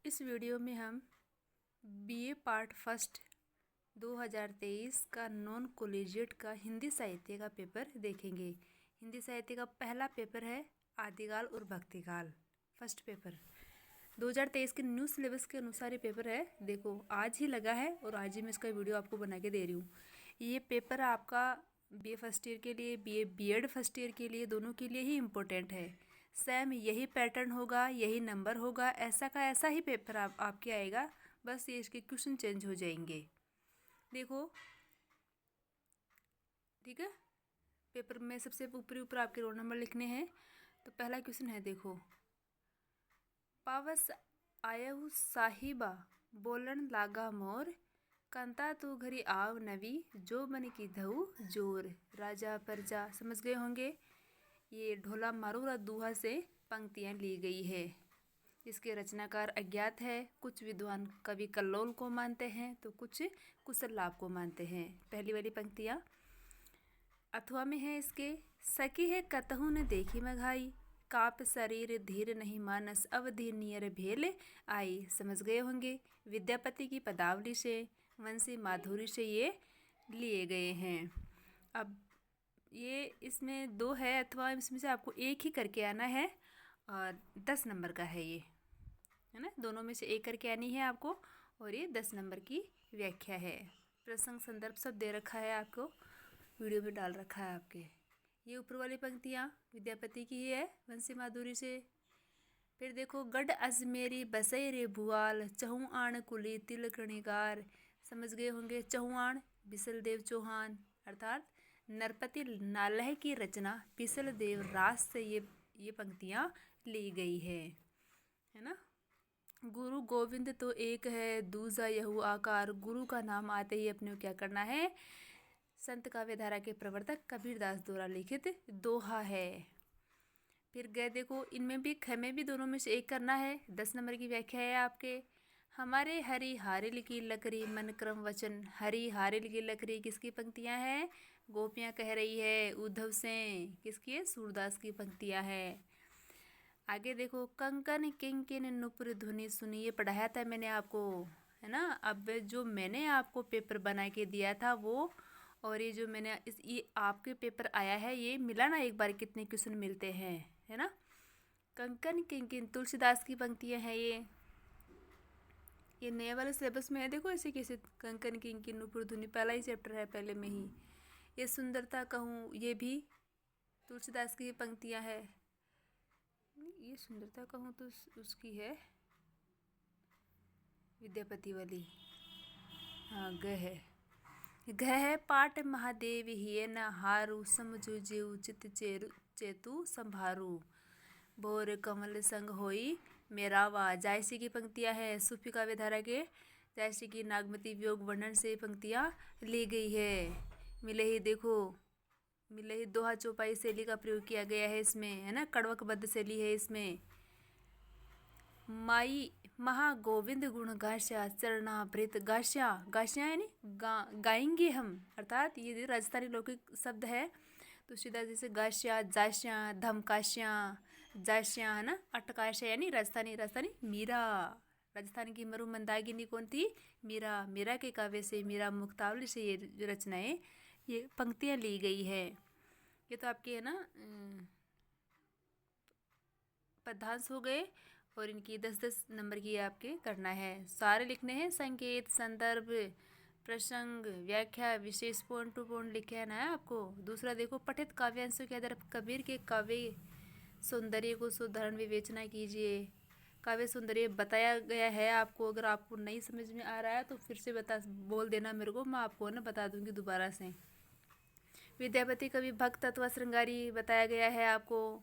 इस वीडियो में हम बीए पार्ट फर्स्ट 2023 का नॉन कॉलेजिएट का हिंदी साहित्य का पेपर देखेंगे। हिंदी साहित्य का पहला पेपर है आदिकाल और भक्तिकाल। फर्स्ट पेपर 2023 के न्यू सिलेबस के अनुसार ये पेपर है। देखो आज ही लगा है और आज ही मैं इसका वीडियो आपको बना के दे रही हूँ। ये पेपर आपका बीए फर्स्ट ईयर के लिए, बीए बीएड फर्स्ट ईयर के लिए, दोनों के लिए ही इम्पोर्टेंट है। सेम यही पैटर्न होगा, यही नंबर होगा, ऐसा का ऐसा ही पेपर आपके आएगा, बस ये इसके क्वेश्चन चेंज हो जाएंगे। देखो ठीक है, पेपर में सबसे ऊपर आपके रोल नंबर लिखने हैं। तो पहला क्वेश्चन है, देखो, पावस आयहु साहिबा बोलन लागा मोर, कंता तू घरी आव नवी, जो मन की धऊ जोर, राजा प्रजा। समझ गए होंगे, ये ढोला मारूरा दूहा से पंक्तियाँ ली गई है। इसके रचनाकार अज्ञात है। कुछ विद्वान कवि कल्लोल को मानते हैं तो कुछ कुशल लाभ को मानते हैं। पहली वाली पंक्तियाँ अथवा में है इसके, सकी है कतहु न देखी मघाई, काप शरीर धीर नहीं मानस, अवधि नियर भेल आई। समझ गए होंगे, विद्यापति की पदावली से, वंशी माधुरी से ये लिए गए हैं। अब ये इसमें दो है अथवा, इसमें से आपको एक ही करके आना है और 10 नंबर का है ये, है ना। दोनों में से एक करके आनी है आपको और ये 10 नंबर की व्याख्या है। प्रसंग संदर्भ सब दे रखा है आपको, वीडियो में डाल रखा है आपके। ये ऊपर वाली पंक्तियाँ विद्यापति की ही है, वंशी माधुरी से। फिर देखो, गढ़ अजमेरी बसई रे भुआल, चहुआण कुली तिल कणिकार। समझ गए होंगे, चहुआण बिसल देव चौहान अर्थात नरपति नालह की रचना बिसल देव रास से ये पंक्तियाँ ली गई है ना। गुरु गोविंद तो एक है, दूजा यहू आकार। गुरु का नाम आते ही अपने को क्या करना है, संत काव्यधारा के प्रवर्तक कबीरदास द्वारा लिखित दोहा है। फिर गए देखो, इनमें भी में भी दोनों में से एक करना है। 10 नंबर की व्याख्या है आपके, हमारे हरि हारिल की लकड़ी मन क्रम वचन। हरि हारिल की लकड़ी किसकी पंक्तियां हैं, गोपियां कह रही है उद्धव से। किसकी है, सूरदास की पंक्तियां है। आगे देखो, कंकन किंकिन नुपुर ध्वनि सुनी, ये पढ़ाया था मैंने आपको, है ना। अब जो मैंने आपको पेपर बना के दिया था वो, और ये जो मैंने ये आपके पेपर आया है, ये मिला ना एक बार कितने क्वेश्चन मिलते हैं, है ना। कंकन किंकिन तुलसीदास की पंक्तियां हैं ये नए वाले सिलेबस में है। देखो ऐसे कैसे, कंकन किंकिन नुपुर ध्वनि पहला ही चैप्टर है, पहले में ही। ये सुंदरता कहूँ, ये भी तुलसीदास की पंक्तियां है। ये सुंदरता कहूँ तो उसकी है विद्यापति वाली, हाँ गह है पाट महादेव ही न हारू, समझू जीव चित चेतु संभारू, भोर कमल संग होई मेरा वा। जायसी की पंक्तियां है, सूफी काव्यधारा के जायसी की नागमती वियोग वर्णन से पंक्तियां ली गई है। मिले ही देखो, मिले ही दोहा चौपाई शैली का प्रयोग किया गया है इसमें, है ना। कड़वकबद्ध शैली है इसमें। माई महा गोविंद गुण गाश्या चरणाभृत। गाश्या यानी गाएंगे हम, अर्थात ये राजस्थानी लौकिक शब्द है। तो सीधा जैसे गाश्या, जाश्या, धमकाश्या, जाश्या, है ना। अटकाश्या यानी राजस्थानी मीरा। राजस्थान की मरु मंदाकिनी कौन थी, मीरा के काव्य से, मीरा मुक्तावली से ये रचनाएं, ये पंक्तियाँ ली गई है। ये तो आपके है ना पद्यांश हो गए, और इनकी 10-10 नंबर की आपके करना है। सारे लिखने हैं, संकेत, संदर्भ, प्रसंग, व्याख्या, विशेष पॉइंट टू पॉइंट लिखे ना है आपको। दूसरा देखो, पठित काव्यांशों के आधार कबीर के काव्य सौंदर्य को सुधारण विवेचना कीजिए। काव्य सौंदर्य बताया गया है आपको, अगर आपको नहीं समझ में आ रहा है तो फिर से बोल देना मेरे को, मैं आपको ना बता दूंगी दोबारा से। विद्यापति कवि भक्त अथवा श्रृंगारी बताया गया है आपको।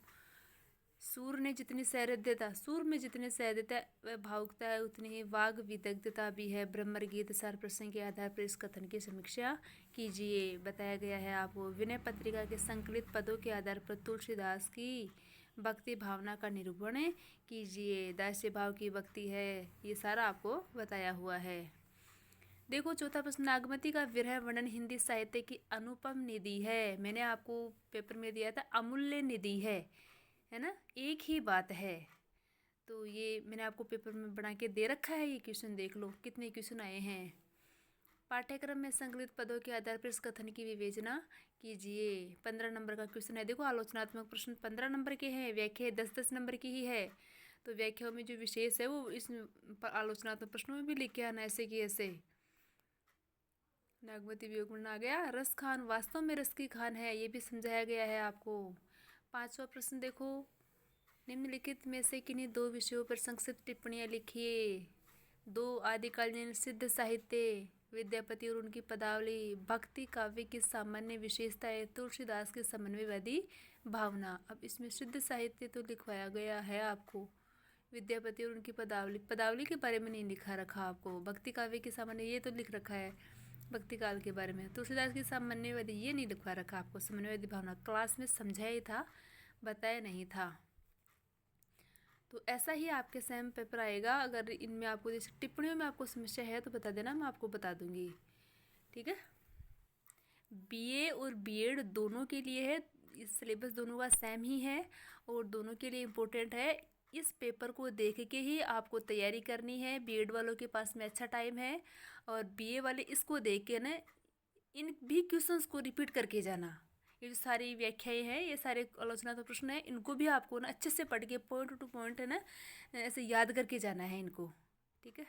सूर में जितनी सहृदयता व भावुकता है, उतनी ही वाग विदग्धता भी है। ब्रह्म गीत सार प्रसंग के आधार पर इस कथन की समीक्षा कीजिए, बताया गया है आपको। विनय पत्रिका के संकलित पदों के आधार पर तुलसीदास की भक्ति भावना का निरूपण कीजिए। दास्य भाव की भक्ति है, ये सारा आपको बताया हुआ है। देखो चौथा प्रश्न, नागमती का विरह वर्णन हिंदी साहित्य की अनुपम निधि है। मैंने आपको पेपर में दिया था अमूल्य निधि है ना। एक ही बात है, तो ये मैंने आपको पेपर में बना के दे रखा है, ये क्वेश्चन देख लो कितने क्वेश्चन आए हैं। पाठ्यक्रम में संकलित पदों के आधार पर इस कथन की विवेचना कीजिए। 15 नंबर का क्वेश्चन है। देखो आलोचनात्मक प्रश्न 15 नंबर के हैं, व्याख्या 10-10 नंबर की ही है। तो व्याख्याओं में जो विशेष है वो इस आलोचनात्मक प्रश्नों में भी लिख के आना ऐसे कि ऐसे। नागवती वियोग वर्णन आ गया। रस खान वास्तव में रस की खान है, ये भी समझाया गया है आपको। 5वां प्रश्न देखो, निम्नलिखित में से किन्हीं दो विषयों पर संक्षिप्त टिप्पणियां लिखिए। 2 आदिकालीन सिद्ध साहित्य, विद्यापति और उनकी पदावली, भक्ति काव्य की सामान्य विशेषताएं, तुलसीदास की समन्वयवादी भावना। अब इसमें सिद्ध साहित्य तो लिखवाया गया है आपको, विद्यापति और उनकी पदावली, पदावली के बारे में नहीं लिखा रखा आपको। भक्ति काव्य की सामान्य ये तो लिख रखा है भक्ति काल के बारे में। तुलसीदास की सामान्यवादी ये नहीं लिखवा रखा आपको, समन्वयवादी भावना क्लास में समझाया ही था, बताया नहीं था। तो ऐसा ही आपके सेम पेपर आएगा। अगर इनमें आपको जैसे टिप्पणियों में आपको समस्या है तो बता देना, मैं आपको बता दूंगी, ठीक है। बीए और बीएड दोनों के लिए है, इस सिलेबस दोनों का सेम ही है और दोनों के लिए इम्पोर्टेंट है। इस पेपर को देख के ही आपको तैयारी करनी है। बीएड वालों के पास में अच्छा टाइम है और बीए वाले इसको देख के ना इन भी क्वेश्चंस को रिपीट करके जाना। ये जो सारी व्याख्याएं हैं, ये सारे आलोचनात्मक प्रश्न हैं, इनको भी आपको ना अच्छे से पढ़ के पॉइंट टू पॉइंट है ना ऐसे याद करके जाना है इनको, ठीक है।